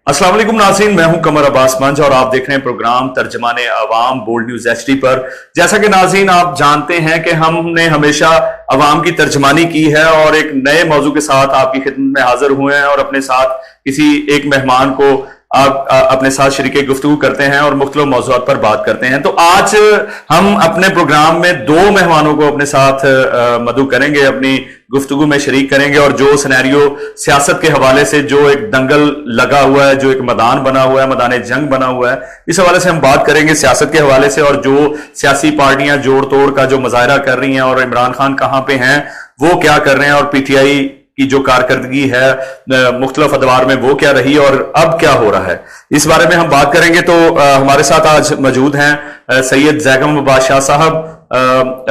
अस्सलाम वालेकुम नाज़रीन, मैं हूं कमर अब्बास मंज और आप देख रहे हैं प्रोग्राम तर्जमाने अवाम बोल्ड न्यूज एचडी पर। जैसा कि नाज़रीन आप जानते हैं कि हमने हमेशा अवाम की तर्जमानी की है और एक नए मौजू के साथ आपकी खिदमत में हाजिर हुए हैं और अपने साथ किसी एक मेहमान को आप अपने साथ शरीके गुफ्तगू करते हैं और मुख्तलिफ मौज़ूआत पर बात करते हैं। तो आज हम अपने प्रोग्राम में दो मेहमानों को अपने साथ मदऊ करेंगे, अपनी गुफ्तगू में शरीक करेंगे और जो सिनेरियो सियासत के हवाले से जो एक दंगल लगा हुआ है, जो एक मैदान बना हुआ है, मैदान जंग बना हुआ है, इस हवाले से हम बात करेंगे सियासत के हवाले से। और जो सियासी पार्टियां जोड़ तोड़ का जो मुजाहरा कर रही हैं और इमरान खान कहां पे हैं, वो क्या कर रहे हैं, और पीटीआई की जो कारकर्दगी है मुख्तलिफ अदवार में वो क्या रही और अब क्या हो रहा है, इस बारे में हम बात करेंगे। तो हमारे साथ आज मौजूद हैं सैयद जैगम बादशाह साहब,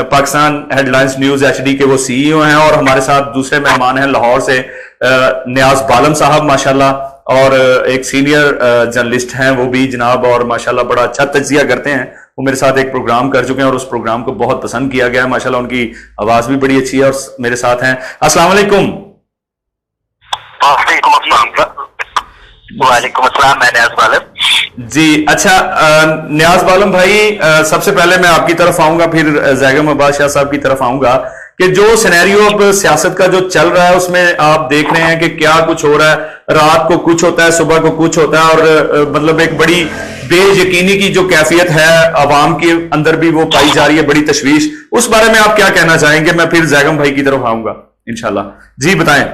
पाकिस्तान हेडलाइंस न्यूज एचडी के वो सीईओ हैं, और हमारे साथ दूसरे मेहमान हैं लाहौर से नियाज बालम साहब माशाल्लाह, और एक सीनियर जर्नलिस्ट हैं वो भी जनाब, और माशाल्लाह बड़ा अच्छा तज्जिया करते हैं। वो मेरे साथ एक प्रोग्राम कर चुके हैं और उस प्रोग्राम को बहुत पसंद किया गया है माशाल्लाह, उनकी आवाज भी बड़ी अच्छी है। और मेरे साथ हैं, अस्सलाम वालेकुम। वालेकुम अस्सलाम, मैं नियाज बालम जी। अच्छा नियाज बालम भाई, सबसे पहले मैं आपकी तरफ आऊंगा, फिर जैगम बादशाह साहब की तरफ आऊंगा कि जो सिनेरियो अब सियासत का जो चल रहा है उसमें आप देख रहे हैं कि क्या कुछ हो रहा है, रात को कुछ होता है, सुबह को कुछ होता है, और मतलब एक बड़ी बेयकीनी की जो कैफियत है अवाम के अंदर भी वो पाई जा रही है, बड़ी तशवीश। उस बारे में आप क्या कहना चाहेंगे? मैं फिर जैगम भाई की तरफ आऊंगा इंशाल्लाह। जी बताएं।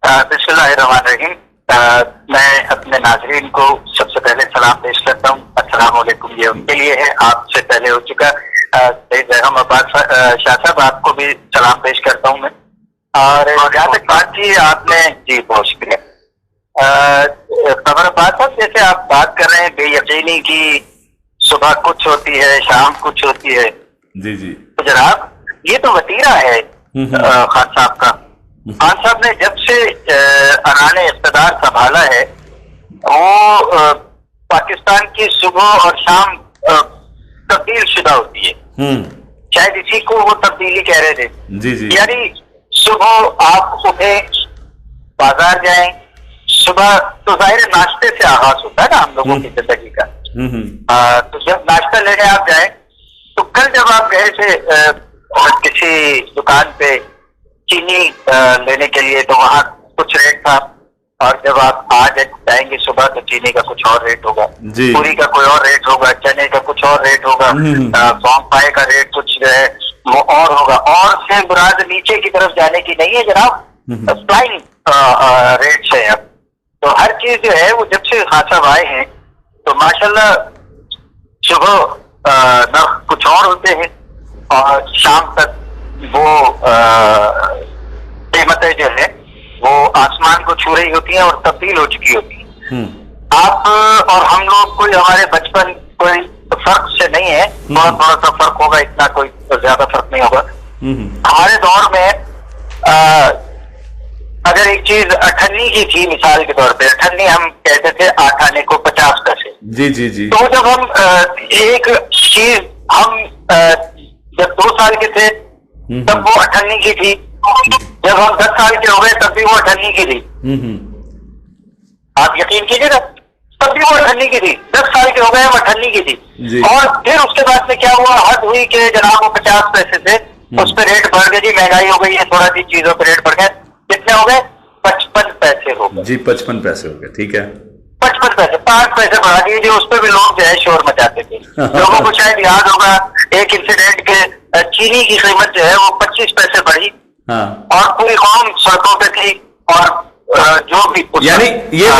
बिस्मिल्लाहिर्रहमानिर्रहीम। मैं अपने नाजरीन को सबसे पहले सलाम पेश करता हूँ। अस्सलाम वालेकुम, ये उनके लिए है, आपसे पहले हो चुका। जैगम अब्बास शाह साहब, आपको भी सलाम पेश करता हूँ मैं। और जहाँ तक बात की आपने, जी बहुत शुक्रिया। कमर अब्बास साहब, जैसे आप बात कर रहे हैं बेयकीनी की, सुबह कुछ होती है, शाम कुछ होती है। जी जी। तो जनाब ये तो वतीरा है खान साहब का। खान साहब ने जब से अराने इख्तिदार संभाला है, वो पाकिस्तान की सुबह और शाम तब्दील शुदा होती है। शायद इसी को वो तब्दीली कह रहे थे। जी जी। यानी सुबह आप उठे, बाजार जाएं, सुबह तो जाहिर नाश्ते से आगाज होता है ना हम लोगों की जिंदगी का। तो जब नाश्ता लेने आप जाएं, तो कल जब आप गए थे किसी दुकान पे चीनी लेने के लिए, तो वहां कुछ रेट था, और जब आप आज जाएंगे सुबह तो चीनी का कुछ और रेट होगा, पूरी का कोई और रेट होगा, चने का कुछ और रेट होगा, सौंफ पाए का रेट कुछ जो है वो और होगा। और से मुराद नीचे की तरफ जाने की नहीं है जनाब, फ्लाइंग रेट्स है अब। तो हर चीज जो है वो जब से खान साहब आए हैं तो माशाल्लाह सुबह नर्ख कुछ और होते हैं और शाम तक वो कीमतें जो है वो आसमान को छू रही होती हैं और तब्दील हो चुकी होती है। आप और हम लोग कोई, हमारे बचपन कोई फर्क से नहीं है, थोड़ा थोड़ा सा फर्क होगा, इतना कोई तो ज्यादा फर्क नहीं होगा। हमारे दौर में अगर एक चीज अठन्नी की थी, मिसाल के तौर पे अठन्नी हम कहते थे 8 आने को 50 पैसे। जी जी जी। तो जब हम एक चीज हम जब 2 साल के थे तब वो अठन्नी की थी, जब हम 10 साल के हो गए तब भी वो अठन्नी की थी। आप यकीन कीजिएगा, तब भी वो अठन्नी की थी। 10 साल के हो गए हम अठन्नी की थी। और फिर उसके बाद में क्या हुआ, हद हुई कि जनाब वो 50 पैसे थे, उस पर रेट बढ़ गए जी, महंगाई हो गई है, थोड़ा सी चीजों पर रेट बढ़ गए। कितने हो गए? 55 पैसे हो गए जी। 55 पैसे हो गए, ठीक है। 55 पैसे, 5 पैसे बढ़ा दिए जी। उस पर भी लोग जो है शोर मचाते थे। लोगों को शायद याद होगा एक इंसिडेंट के चीनी की कीमत जो है वो 25 पैसे बढ़ी, और पूरी कौम सड़कों पे थी। और जो भी यानी ये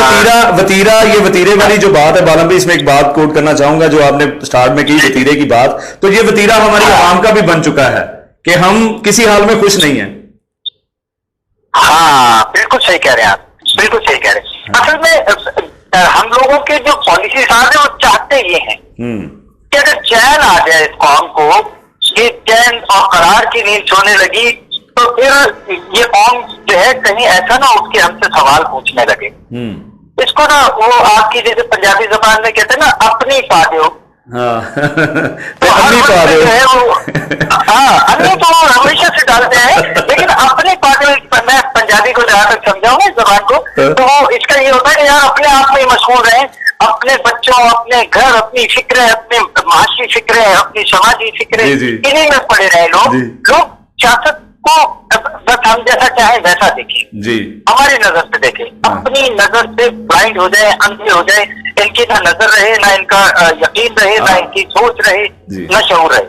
वतीरे वाली जो बात है बालम भी, इसमें एक बात कोट करना चाहूंगा जो आपने स्टार्ट में की, वतीरे की बात। तो ये वतीरा हमारी आवाम का भी बन चुका है कि हम किसी हाल में खुश नहीं है। हाँ बिल्कुल सही कह रहे हैं आप, बिल्कुल सही कह रहे हैं। असल में हम लोगों के जो पॉलिसी साहब है वो चाहते ये हैं कि अगर चैन आ जाए इस कौम को, ये चैन और करार की नींद सोने लगी, तो फिर ये कौम जो है कहीं ऐसा ना उसके हमसे सवाल पूछने लगे। इसको ना वो आपकी जैसे पंजाबी जबान में कहते हैं ना, अपनी पा दो। तो अन्नी तो हमेशा से डालते हैं, लेकिन अपने पार्टी, मैं पंजाबी को जहां तक समझाऊंगा इस जबान को, तो वो इसका ये होता है कि यार अपने आप में मशगूल रहे, अपने बच्चों, अपने घर, अपनी फिक्रें, अपने माशी फिक्रें, अपनी समाजी फिक्रें, इन्हीं में पड़े रहे लोग सियासत को बस हम जैसा चाहे वैसा देखें जी, हमारी नजर से देखें, अपनी नजर से ब्लाइंड हो जाए, अंधे हो जाए, इनकी ना नजर रहे, ना इनका यकीन रहे, ना इनकी सोच रहे, ना शऊर रहे।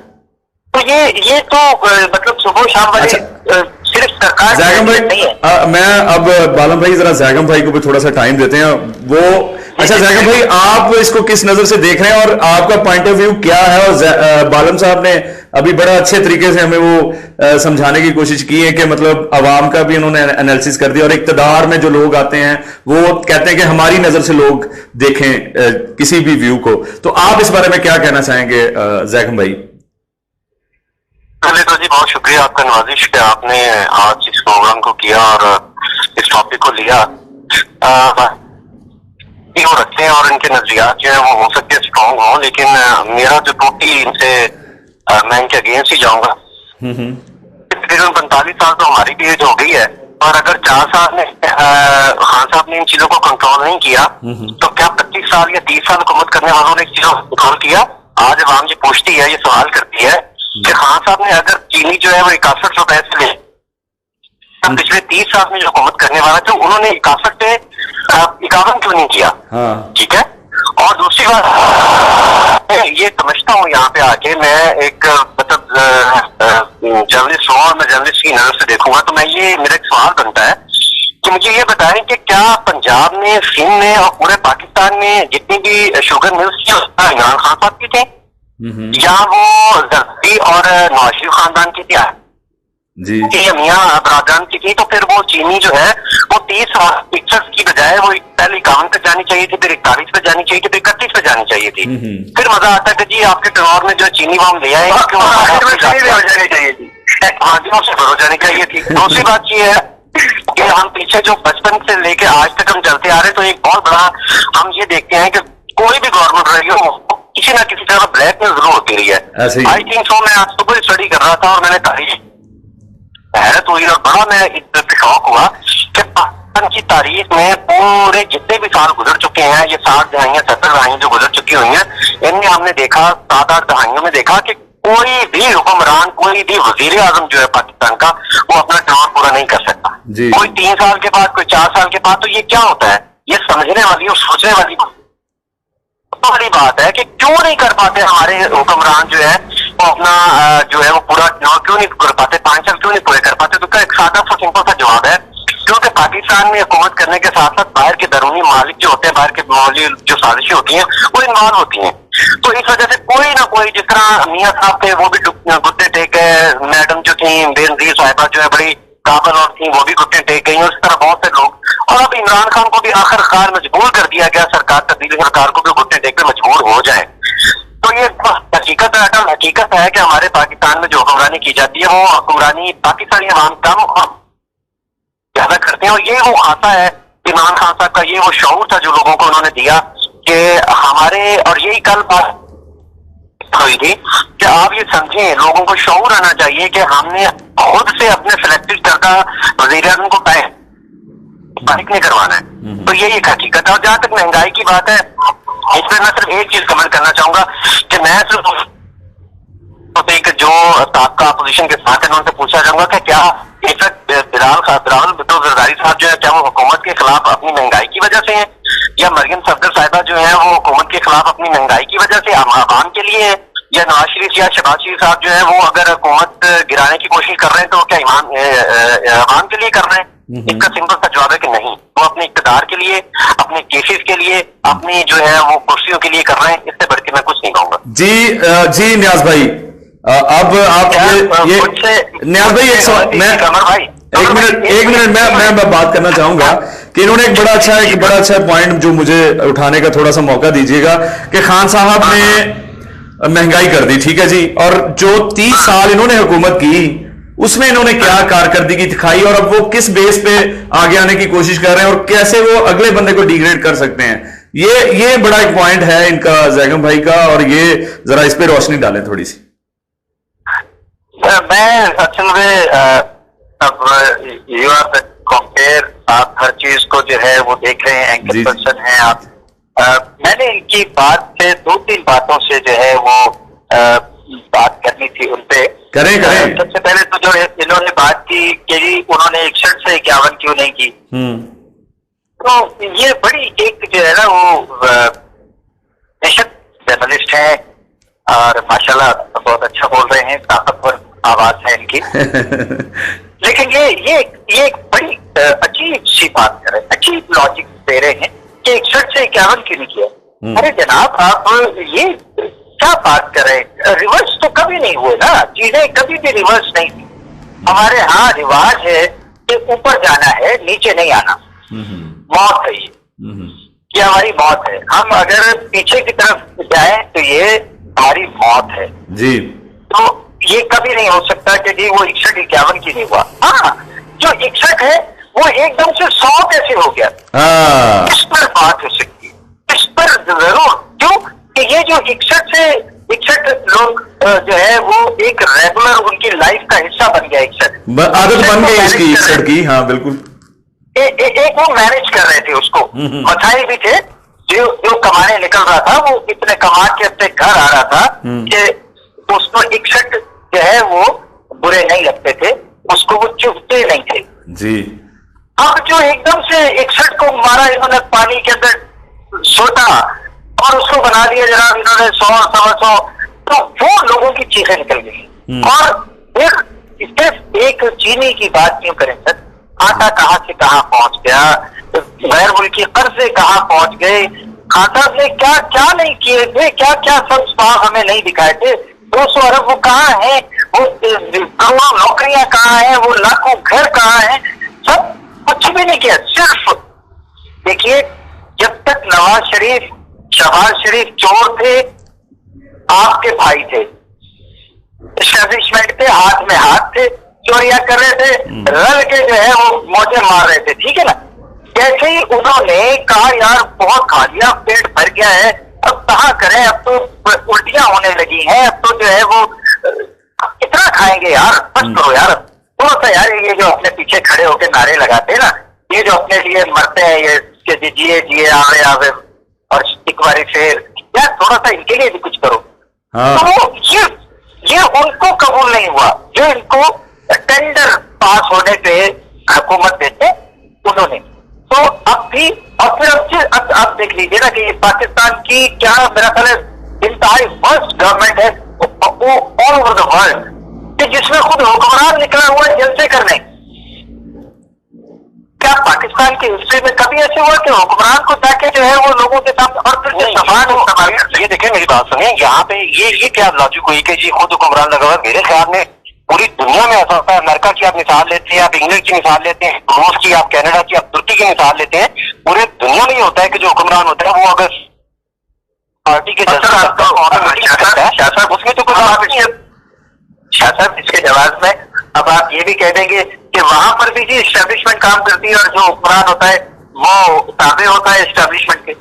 तो ये तो मतलब सुबह शाम वाले सिर्फ सरकार जैगम भाई नहीं है। मैं अब बालम भाई जरा जैगम भाई को भी थोड़ा सा टाइम देते हैं वो। अच्छा जैगम भाई, आप इसको किस नजर से देख रहे हैं और आपका पॉइंट ऑफ व्यू क्या है? और बालम साहब ने अभी बड़ा अच्छे तरीके से हमें वो समझाने की कोशिश की है कि मतलब अवाम का भी उन्होंने एनालिसिस कर दिया और इक्तदार में जो लोग आते हैं वो कहते हैं कि हमारी नजर से लोग देखें किसी भी व्यू को। तो आप इस बारे में क्या कहना चाहेंगे जैगम भाई? पहले तो जी बहुत शुक्रिया आपका नवाजिश कि आपने आज इस प्रोग्राम को किया और इस टॉपिक को लिया। वो रखते हैं और इनके नजरियात जो है वो हो सकते हैं स्ट्रॉन्ग हो, लेकिन मेरा जो टोटली इनसे मैं इनके अगेंस्ट ही जाऊंगा। तकरीबन 45 साल तो हमारी भी एज हो गई है और अगर 4 साल में खान साहब ने इन चीजों को कंट्रोल नहीं किया तो क्या 25 साल या 30 साल हुकूमत करने वालों ने इस चीजों को कंट्रोल किया? आज अवाम ये पूछती है, ये सवाल करती है कि खान साहब ने अगर चीनी जो है वो 61 रुपए से ले पिछले 30 साल में जो हुकूमत करने वाला था उन्होंने 61 पे 51 क्यों नहीं किया? ठीक है। और दूसरी बात ये समझता हूँ यहाँ पे आके मैं एक मतलब जर्नलिस्ट हूँ और मैं जर्नलिस्ट की नजर से देखूंगा तो मैं ये मेरा एक सवाल बनता है कि मुझे ये बताएं कि क्या पंजाब में, सिंध में और पूरे पाकिस्तान में जितनी भी शुगर मिल्स थी इमरान खान साहब की थे या वो जर्दी और नवाज शरीफ खानदान की थी जी मियाँ बरादरान की थी? तो फिर वो चीनी जो है वो 30 पिक्चर्स की बजाय वो पहले 51 पे जानी चाहिए थी, फिर 41 पे जानी चाहिए थी, फिर 31 पे जानी चाहिए थी। फिर मजा आता है कि जी आपके टनौर में जो चीनी वो हम ले आए क्यों जानी चाहिए थी? हाँ जी, उससे भरो जानी चाहिए थी। दूसरी बात ये है कि हम पीछे जो बचपन से लेके आज तक हम चलते आ रहे तो एक बहुत बड़ा हम ये देखते हैं कि कोई भी गवर्नमेंट रही हो किसी ना किसी तरह ब्लैक में जरूर होती रही है। आई थिंक सो मैं आज सुबह स्टडी कर रहा था और मैंने तारीख हैरत हुई और बड़ा मैं इस तरह से शौक हुआ कि पाकिस्तान की तारीख में पूरे जितने भी साल गुजर चुके हैं, ये 60 दहाइयां 70 दहाइयां जो गुजर चुकी हुई हैं, इनमें हमने देखा 7-8 दहाइयों में देखा कि कोई भी हुक्मरान, कोई भी वजीर आजम जो है पाकिस्तान का वो अपना टर्म पूरा नहीं कर सकता। कोई 3 साल के बाद, कोई 4 साल के बाद। तो ये क्या होता है? ये समझने वाली और सोचने वाली बड़ी बात है कि क्यों नहीं कर पाते हमारे हुक्मरान जो है वो अपना जो है वो पूरा क्यों नहीं कर पाते, 5 साल क्यों नहीं पूरे कर पाते? तो क्या एक सादा सा सिंपल सा जवाब है, क्योंकि पाकिस्तान में हुकूमत करने के साथ साथ बाहर के दरूनी मालिक जो होते हैं, बाहर के मामूली जो साजिशें होती हैं वो इन्वॉल्व होती हैं। तो इस वजह से कोई ना कोई, जिस तरह मियाँ साहब थे वो भी गुत्ते टेक है, मैडम जो थी बेनजीर साहिबा जो है बड़ी काबल और थी वो भी गुत्ते टेक गई, उस तरह बहुत से लोग। और अब इमरान खान को भी आखिरकार मजबूर कर दिया गया, सरकार तब्दीली सरकार को भी गुत्ते टेक पे मजबूर हो जाए। तो ये हकीकत है, अटल हकीकत है कि हमारे पाकिस्तान में जो हुक्मरानी की जाती है वो हुक्मरानी पाकिस्तानी अवाम कम और ज्यादा करते हैं। और ये वो आता है इमरान खान साहब का, ये वो शऊर था जो लोगों को उन्होंने दिया कि हमारे, और यही कल बात हुई थी कि आप ये समझें, लोगों को शऊर आना चाहिए कि हमने खुद से अपने सिलेक्टेड करदा वज़ीर आज़म को पैक नहीं करवाना है। तो यही एक हकीकत है। और जहां तक महंगाई की बात है, इसमें मैं सिर्फ एक चीज कमेंट करना चाहूंगा कि मैं सिर्फ जो साबका अपोजिशन के साथ है उनसे पूछना चाहूंगा कि क्या बिलावल भुट्टो जरदारी साहब जो है क्या वो हुकूमत के खिलाफ अपनी महंगाई की वजह से है, या मरियम सफदर साहिबा जो है वो हुकूमत के खिलाफ अपनी महंगाई की वजह से आवाम के लिए है, या नवाज शरीफ या शहबाज शरीफ साहब जो है वो अगर हुकूमत गिराने की कोशिश कर रहे हैं तो क्या आवाम के लिए कर रहे हैं? इसका सिंपल सा जवाब है कि नहीं, वो अपने इक़्तिदार के लिए, अपने केसेस के लिए, अपनी जो है वो कुर्सियों के लिए कर रहे हैं। इससे बढ़ के मैं कुछ नहीं कहूंगा। जी नियाज भाई, अब आप ये नियाज भाई एक सवाल, मैं एक मिनट मैं बात करना चाहूंगा कि इन्होंने एक बड़ा अच्छा पॉइंट जो मुझे उठाने का थोड़ा सा मौका दीजिएगा कि खान साहब ने महंगाई कर दी, ठीक है जी, और जो 30 साल इन्होंने हुकूमत की उसमें इन्होंने क्या कारकर्दगी दिखाई और अब वो किस बेस पे आगे आने की कोशिश कर रहे हैं और कैसे वो अगले बंदे को डिग्रेड कर सकते हैं, ये बड़ा एक पॉइंट है इनका, जैगम भाई का, और ये जरा इस पे रोशनी डालें थोड़ी सी। मैं असल में अब यू आर कंपेयर, आप हर चीज को जो है वो देख रहे हैं, एंकर जी। पर्सन हैं आप। मैंने इनकी बात से 2-3 बातों से जो है वो बात करनी थी उनपे। करें। सबसे पहले तो जो इन्होंने बात की कि जी उन्होंने 61 से 51 क्यों नहीं की, तो ये बड़ी एक जो है ना वो बेशक जर्नलिस्ट है और माशाल्लाह बहुत अच्छा बोल रहे हैं, ताकतवर आवाज है इनकी। लेकिन ये एक बड़ी अजीब सी बात कर रहे हैं, अजीब लॉजिक दे रहे हैं कि 61 से 51 क्यों नहीं किया। अरे जनाब आप ये क्या बात कर रहे हैं, रिवर्स तो कभी नहीं हुए ना, चीजें कभी भी रिवर्स नहीं थी। हमारे यहाँ रिवाज है कि ऊपर जाना है, नीचे नहीं आना, मौत है ये हमारी मौत है। हम अगर पीछे की तरफ जाएं तो ये हमारी मौत है जी। तो ये कभी नहीं हो सकता कि जी वो 61-51 की नहीं हुआ। हाँ, जो 61 है वो एकदम से 100 कैसे हो गया, इस पर बात हो सकती है, इस पर जरूर। क्यों कि ये जो 61 से 61 लोग जो है वो एक रेगुलर उनकी लाइफ का हिस्सा बन गया। 61 आदत बन गई इसकी 61 की। हाँ बिल्कुल। एक वो मैनेज कर रहे थे उसको, मथाई भी थे, जो कमाने निकल रहा था वो इतने कमा के अपने घर आ रहा था कि उसको 61 जो है वो बुरे नहीं लगते थे, उसको वो चुभते नहीं थे जी। अब जो एकदम से 61 को मारा इन्होंने, पानी के अंदर सोटा और उसको बना दिया जनाब इन्होंने 100-125, तो वो लोगों की चीखें निकल गई। और सिर्फ एक चीनी की बात क्यों करें सर, आटा कहां से कहां पहुंच गया, गैर मुल्की कर्जे कहां पहुंच गए, खाता ने क्या क्या नहीं किए थे, क्या क्या सब साफ हमें नहीं दिखाए थे। 200 अरब वो कहाँ है, वो करोड़ों नौकरियां कहाँ है, वो लाखों घर कहाँ है, सब कुछ भी नहीं किया। सिर्फ देखिए, जब तक नवाज शरीफ शहबाज शरीफ चोर थे, आपके भाई थे, एस्टेब्लिशमेंट थे, हाथ में हाथ थे, चोरियां कर रहे थे, रल के जो है वो मौजे मार रहे थे, ठीक है ना। जैसे ही उन्होंने कहा यार बहुत खा लिया, पेट भर गया है, अब कहाँ करें, अब तो उल्टियां होने लगी हैं, अब तो जो है वो कितना खाएंगे यार, बस करो यार थोड़ा सा यार। ये जो अपने पीछे खड़े होकर नारे लगाते हैं ना, ये जो अपने लिए मरते हैं, ये जिए जिए आवे आवे और एक बारी फिर, यार थोड़ा सा इनके लिए भी कुछ करो। हाँ। तो ये उनको कबूल नहीं हुआ जो इनको टेंडर पास होने पे हुकूमत देते उन्होंने। तो अब भी और फिर अब देख लीजिए ना कि ये पाकिस्तान की क्या मेरा ख्याल है इंतहाई वर्स्ट गवर्नमेंट है ऑल ओवर द वर्ल्ड, कि जिसमें खुद हुक्मरान निकला हुआ है जलसे करने। क्या पाकिस्तान की हिस्ट्री में कभी ऐसे हुआ कि हुक्मरान को जाके जो है वो लोगों के साथ और फिर ये देखिए मेरी बात सुनिए, यहाँ पे ये क्या लॉजिक हुई कि जी खुद हुक्मरान लगा हुआ। मेरे ख्याल में पूरी दुनिया में ऐसा होता है। अमेरिका की आप मिसाल लेते हैं, आप इंग्लैंड की मिसाल लेते हैं, रूस की, आप कनाडा की, आप तुर्की की मिसाल लेते हैं, पूरे दुनिया में ये होता है कि जो हुक्मरान होता है वो अगर पार्टी के उसमें तो कोई शाह साहब इसके जवाब में अब आप ये भी कह देंगे कि वहां पर भी जी एस्टेब्लिशमेंट काम करती है और जो हुक्मरान होता है वो ताबे होता है एस्टेब्लिशमेंट के।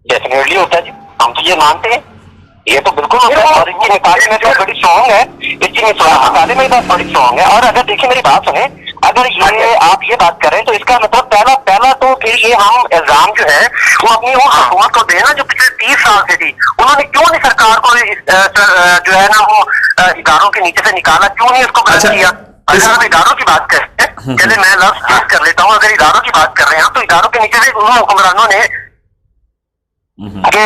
डेफिनेटली होता है जी, हम तो ये मानते हैं, ये तो बिल्कुल होता है। और इनकी निकाले में तो बड़ी स्ट्रॉन्ग है, इसकी निकाले में बात बड़ी स्ट्रॉन्ग है। और अगर देखिए मेरी बात सुने, अगर ये आप ये बात करें तो इसका मतलब पहला तो फिर ये हम इल्जाम जो है वो अपनी वो हुकूमत को देना जो पिछले 30 साल से थी। उन्होंने क्यों नहीं सरकार को जो है ना वो इदारों के नीचे से निकाला, क्यों नहीं उसको बंद किया। अगर हम इदारों की बात करते हैं, चले मैं लफ्ज कर लेता हूँ, अगर इदारों की बात कर रहे हैं तो इदारों के नीचे से हुक्मरानों ने कि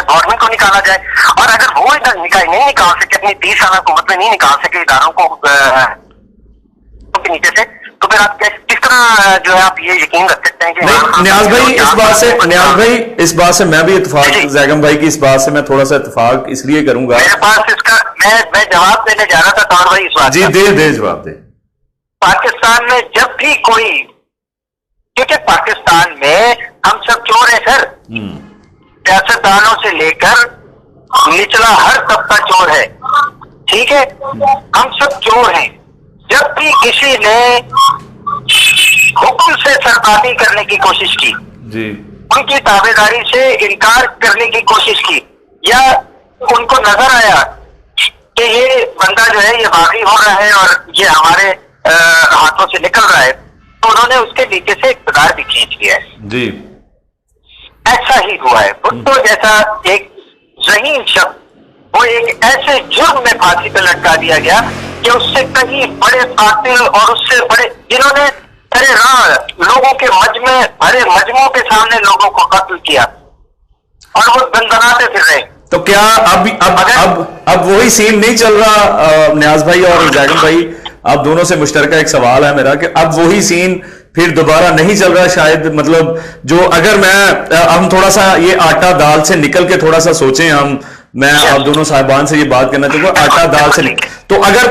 गवर्नमेंट को निकाला जाए। और अगर वो इधर नहीं निकाल सके, अपनी 30 साल हुकूमत में नहीं निकाल सके इदारों को के नीचे से, तो फिर आप किस तरह जो है आप ये यकीन रख सकते हैं कि न्याज भाई इस बात से मैं भी इत्तेफाक, जैगम भाई की इस बात से मैं थोड़ा सा इत्तेफाक इसलिए करूंगा। मेरे पास इसका मैं जवाब देने जा रहा था तौर भाई इस बात जी, दे जवाब दे। पाकिस्तान में जब भी कोई, क्योंकि पाकिस्तान में हम सब चोर हैं सर, सियासतदानों से लेकर निचला हर तबका चोर है, ठीक है, हम सब चोर हैं। जब भी किसी ने हुक्म से सरदारी करने की कोशिश की जी, उनकी ताबेदारी से इनकार करने की कोशिश की, या उनको नजर आया कि ये बंदा जो है ये बागी हो रहा है और ये हमारे हाथों से निकल रहा है, तो उन्होंने उसके नीचे से इक़्तिदार भी खींच लिया। किया है जी। ऐसा ही हुआ है। भुट्टो जैसा एक ज़हीन शख्स वो एक ऐसे जुर्म में फांसी पे लटका दिया गया कि उससे कहीं बड़े कातिल और उससे बड़े जिन्होंने लोगों के भरे मजमों के सामने लोगों को कत्ल किया और वो दंदनाते फिर रहे। तो क्या अब वही सीन नहीं चल रहा न्याज भाई और जैगम भाई? आप दोनों से मुश्तरका एक सवाल है मेरा कि अब वही सीन फिर दोबारा नहीं चल रहा शायद? मतलब जो अगर हम थोड़ा सा ये आटा दाल से निकल के थोड़ा सा सोचें, मैं आप दोनों साहिबान से ये बात करना चाहूंगा, आटा दाल से तो अगर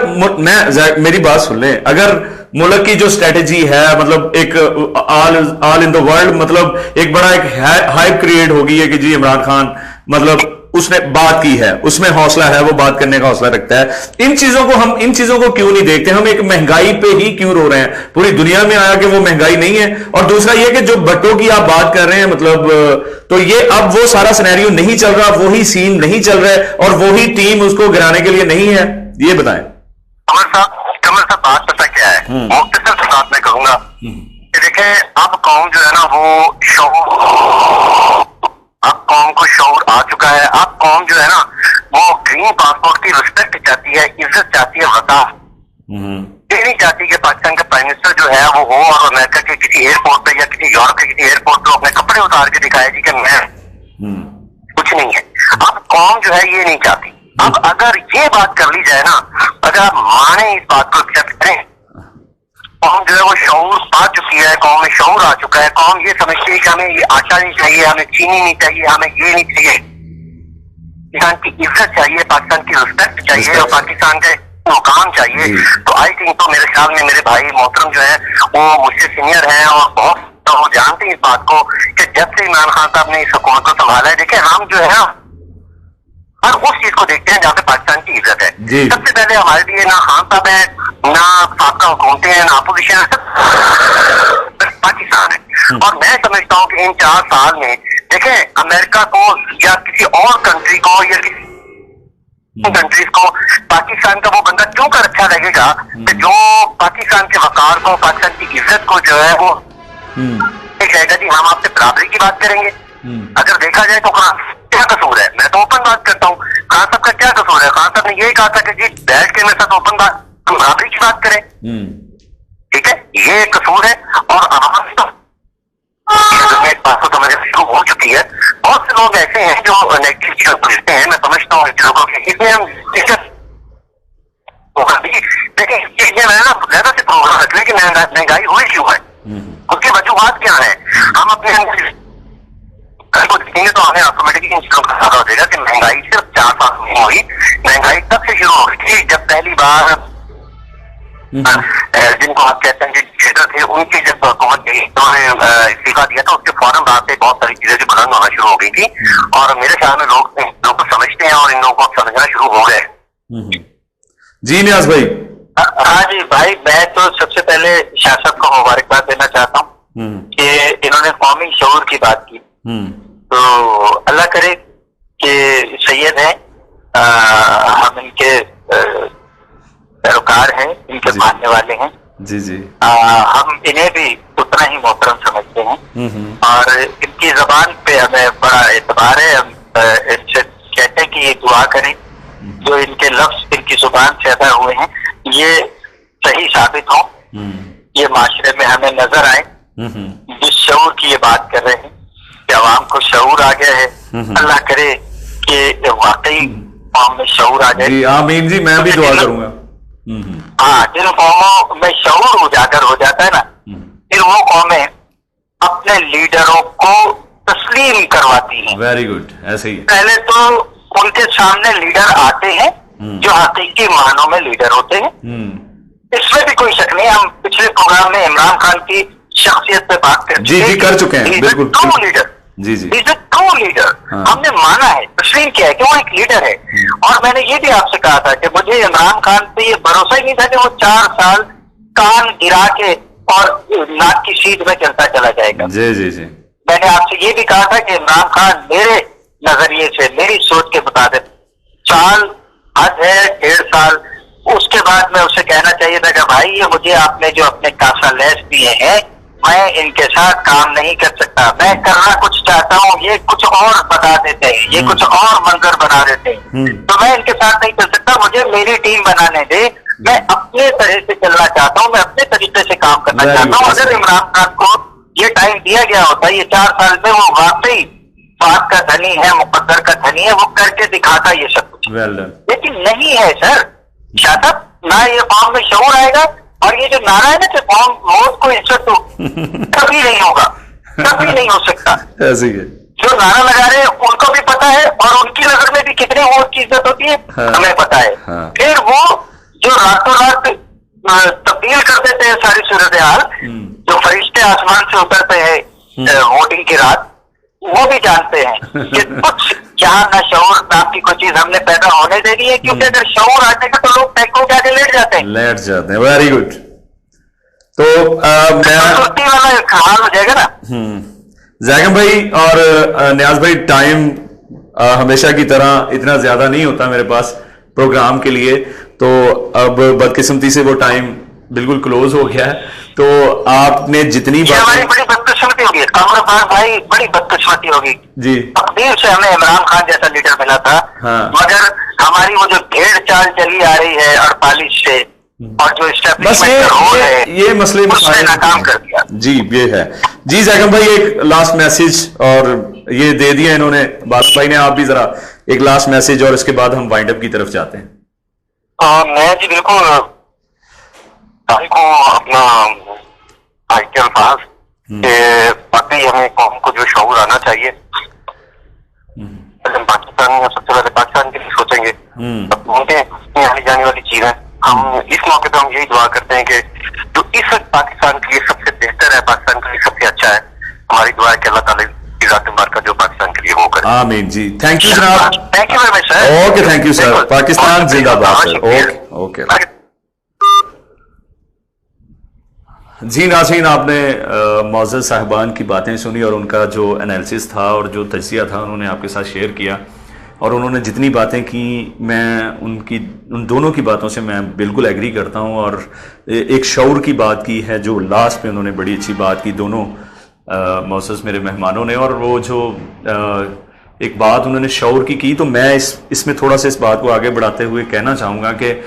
मेरी बात सुन लें, अगर मुल्क की जो स्ट्रेटेजी है, मतलब एक ऑल इन द वर्ल्ड, मतलब एक बड़ा एक हाइप क्रिएट हो गई है कि जी इमरान खान मतलब उसने बात की है, उसमें हौसला है, वो बात करने का हौसला रखता है। इन चीजों को क्यों नहीं देखते? हम एक महंगाई पे ही क्यों रो रहे हैं? पूरी दुनिया में आया कि वो महंगाई नहीं है। और दूसरा ये कि जो भट्टो की आप बात कर रहे हैं, मतलब तो ये अब वो सारा सिनेरियो नहीं चल रहा, वही सीन नहीं चल रहा है और वही टीम उसको गिराने के लिए नहीं है। ये बताएं कमर साहब, बात पता क्या है, मुख्तसर से बात मैं कहूंगा कि देखें, अब कौम जो है ना वो अब कौम को शऊर आ चुका है। अब कौम जो है ना वो ग्रीन पासपोर्ट की रिस्पेक्ट चाहती है, इज्जत चाहती है, वकाफ ये नहीं चाहती कि पाकिस्तान का प्राइम मिनिस्टर जो है वो हो और अमेरिका के किसी एयरपोर्ट पे या किसी यूरोप के किसी एयरपोर्ट पे अपने कपड़े उतार के दिखाए जी कि मैं कुछ नहीं है। अब कौम जो है ये नहीं चाहती। अब अगर ये बात कर ली जाए ना, अगर आप माने इस बात को एक्सेप्ट करें, कौम जो है वो शऊर पा चुकी है, कौम में शऊर आ चुका है। कौम ये समझती है कि हमें ये आटा नहीं चाहिए, हमें चीनी नहीं चाहिए, हमें ये नहीं चाहिए, पाकिस्तान की इज्जत चाहिए, पाकिस्तान की रिस्पेक्ट चाहिए और पाकिस्तान का मुकाम चाहिए। तो आई थिंक तो मेरे ख्याल में मेरे भाई मोहतरम जो है वो मुझसे सीनियर हैं और बहुत वो जानते हैं इस बात को कि जब से इमरान खान साहब ने इस हुकूमत को संभाला है, देखिए हम जो है ना हर उस चीज को देखते हैं जहाँ पे पाकिस्तान की इज्जत है। सबसे पहले हमारे लिए ना खान साहब है, ना आपका हुकूमतें हैं, ना अपोजिशन है, पाकिस्तान है। और मैं समझता हूँ कि इन 4 साल में देखें अमेरिका को या किसी और कंट्री को या किसी कंट्रीज को पाकिस्तान का वो बंदा क्यों कर अच्छा लगेगा कि जो पाकिस्तान के वकार को, पाकिस्तान की इज्जत को जो है वो कहेगा जी हम आपसे बराबरी की बात करेंगे। अगर देखा जाए तो खान क्या कसूर है? मैं तो ओपन बात करता हूँ, खान साहब का क्या कसूर है? खान साहब ने यही कहा था कि जी बैठ के मेरे साथ ओपन बात, हम बराबरी की बात करें। ठीक है, ये कसूर है। और आवाज तो एक बात तो समझ शुरू हो चुकी है। बहुत से लोग ऐसे हैं जो नेगेटिव चीजों को लिखते हैं, मैं समझता हूँ चीजों को, इसमें हम देखिए ये मैं ना ज्यादा से प्रोग्राम रख लें कि महंगाई हुई क्यों है, उसकी वजूहत क्या है। हम अपने को देखेंगे तो हमें ऑटोमेटिकली इन चीजों का पता हो जाएगा कि महंगाई सिर्फ 4 साल में हुई। महंगाई तब से शुरू हुई थी जब पहली बार जिनको आप कहते हैं ट्रेडर थे, उनकी जब हुकूमत गई उन्होंने इस्तीफा दिया था, उसके फौरन बाद से बहुत सारी चीजें जो बुलंद होना शुरू हो गई थी। और मेरे ख्याल में लोग समझते हैं और इन लोगों को समझना शुरू हो गए। जी न्याज भाई। हाँ जी भाई, मैं तो सबसे पहले शाह साहब को मुबारकबाद देना चाहता हूँ कि इन्होंने कौमी शऊर की बात की। तो अल्लाह करे कि सैयद है, हम इनके पैरोकार हैं, इनके मानने वाले हैं। जी जी। हम इन्हें भी उतना ही मोहतरम समझते हैं और इनकी जबान पे हमें बड़ा एतबार है। हम इनसे कहते हैं कि ये दुआ करें जो इनके लफ्ज इनकी जुबान से अदा हुए हैं ये सही साबित हो, ये माशरे में हमें नजर आए। जिस शऊर की ये बात कर रहे हैं कि अवाम को शऊर आ गया है, अल्लाह करे कि वाकई कौम में शऊर आ जाए। आमीन जी, मैं भी दुआ करूंगा। हाँ, जिन कौमों में शऊर उजागर हो जाता है ना, फिर वो कौमें अपने लीडरों को तस्लीम करवाती हैं। वेरी गुड, ऐसे ही। पहले तो उनके सामने लीडर आते हैं जो हकीकी मानों में लीडर होते हैं, इसमें भी कोई शक नहीं। हम पिछले प्रोग्राम में इमरान खान की शख्सियत पे बात कर चुके हैं। बिल्कुल, ट्रू लीडर, जी जी, इज अ ट्रू लीडर। हमने माना है, तस्लीम किया है कि वो एक लीडर है। और मैंने ये भी आपसे कहा था कि मुझे इमरान खान पे ये भरोसा ही नहीं था कि वो 4 साल कान गिरा के और नाक की सीध में चलता चला जाएगा। जी जी जी। मैंने आपसे ये भी कहा था कि इमरान खान मेरे नजरिए से, मेरी सोच के मुताबिक साल हद है, 1.5 साल। उसके बाद में उसे कहना चाहिए था कि भाई ये मुझे आपने जो अपने कासा लेस दिए हैं मैं इनके साथ काम नहीं कर सकता, मैं करना कुछ चाहता हूँ, ये कुछ और बता देते हैं, ये कुछ और मंजर बना देते हैं, तो मैं इनके साथ नहीं चल सकता। मुझे मेरी टीम बनाने दे, मैं अपने तरह से चलना चाहता हूँ, मैं अपने तरीके से काम करना चाहता हूँ। अगर इमरान खान को ये टाइम दिया गया होता, ये 4 साल में वो वाकई बात का धनी है, मुकद्दर का धनी है, वो करके दिखाता ये सब कुछ। लेकिन नहीं है सर, शायद ना ये कौम में शऊर आएगा, और ये जो नारा है ना कि कौम मौत को इज्जत दो, कभी नहीं होगा, कभी नहीं हो सकता। ऐसे ही जो नारा लगा रहे हैं उनको भी पता है, और उनकी नजर में भी कितने मौत की इज्जत होती है हमें पता है। फिर वो जो रातों रात तब्दील कर देते हैं सारी सूरत हाल, जो फरिश्ते आसमान से उतरते हैं वोटिंग की रात, वो भी जानते हैं कि कुछ यहाँ ना शऊर नाम की कोई चीज हमने पैदा होने देनी है, क्योंकि अगर शऊर आ जाएगा तो लोग टैंकों के आगे लेट जाते हैं। Very good. तो संतुष्टि वाला हाल हो जाएगा ना। जैगम भाई और नियाज भाई, टाइम हमेशा की तरह इतना ज्यादा नहीं होता मेरे पास प्रोग्राम के लिए, तो अब बदकिस्मती से वो टाइम बिल्कुल क्लोज हो गया है। तो आपने जितनी बार हमारी बड़ी बदकिस्मती होगी कमरपाल भाई, बड़ी बदकिस्मती होगी जी। तकदीर से हमें इमरान खान जैसा लीडर मिला था, मगर हमारी वो जो भेड़ चाल चली आ रही है 48 से, और जो एस्टैब्लिशमेंट का रोल है, ये मसले उसने नाकाम कर दिया जी। ये है जी। जैगम भाई, एक लास्ट मैसेज और ये दे दिया इन्होंने, बादल भाई ने, आप भी जरा एक लास्ट मैसेज, और इसके बाद हम वाइंड अप की तरफ जाते हैं। मैं जी बिल्कुल भाई को अपना के अल्फाज के बाकी हमें कौम को जो शऊर आना चाहिए, पाकिस्तान में सबसे पहले पाकिस्तान के लिए सोचेंगे, उनके आने जाने वाली चीजें हम इस मौके पर हम यही दुआ करते हैं कि जो इस वक्त पाकिस्तान के लिए सबसे बेहतर है, पाकिस्तान के लिए सबसे अच्छा है, हमारी दुआ है कि अल्लाह ताला की ज़ात मुबारक जो पाकिस्तान के लिए वो करे। आमीन जी। थैंक यू जनाब। Thank you very much sir. Okay, thank you sir. Pakistan जिंदाबाद सर। ओके ओके जी। नाज़रीन, आपने मौजूद साहिबान की बातें सुनी और उनका जो एनालिसिस था और जो तजिया था उन्होंने आपके साथ शेयर किया, और उन्होंने जितनी बातें की, मैं उन दोनों की बातों से मैं बिल्कुल एग्री करता हूं। और एक शऊर की बात की है जो लास्ट में उन्होंने बड़ी अच्छी बात की, दोनों मौजूद मेरे मेहमानों ने, और वो जो एक बात उन्होंने शऊर की, तो मैं इसमें थोड़ा सा इस बात को आगे बढ़ाते हुए कहना चाहूँगा कि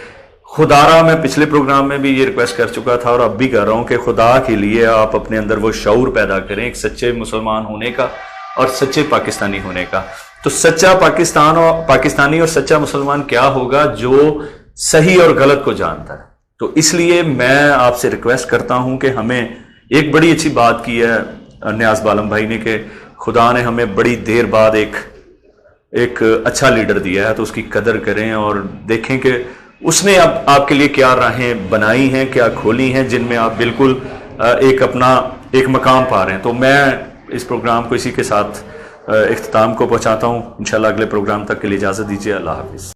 खुदारा, मैं पिछले प्रोग्राम में भी ये रिक्वेस्ट कर चुका था और अब भी कर रहा हूँ कि खुदा के लिए आप अपने अंदर वो शऊर पैदा करें, एक सच्चे मुसलमान होने का और सच्चे पाकिस्तानी होने का। तो सच्चा पाकिस्तानी और सच्चा मुसलमान क्या होगा? जो सही और गलत को जानता है। तो इसलिए मैं आपसे रिक्वेस्ट करता हूं कि हमें एक बड़ी अच्छी बात की है नियाज बालम भाई ने, कि खुदा ने हमें बड़ी देर बाद एक अच्छा लीडर दिया है, तो उसकी कदर करें और देखें कि उसने अब आपके लिए क्या राहें बनाई हैं, क्या खोली हैं, जिनमें आप बिल्कुल एक मकाम पा रहे हैं। तो मैं इस प्रोग्राम को इसी के साथ इख्तिताम को पहुंचाता हूं। इंशाल्लाह अगले प्रोग्राम तक के लिए इजाज़त दीजिए। अल्लाह हाफिज़।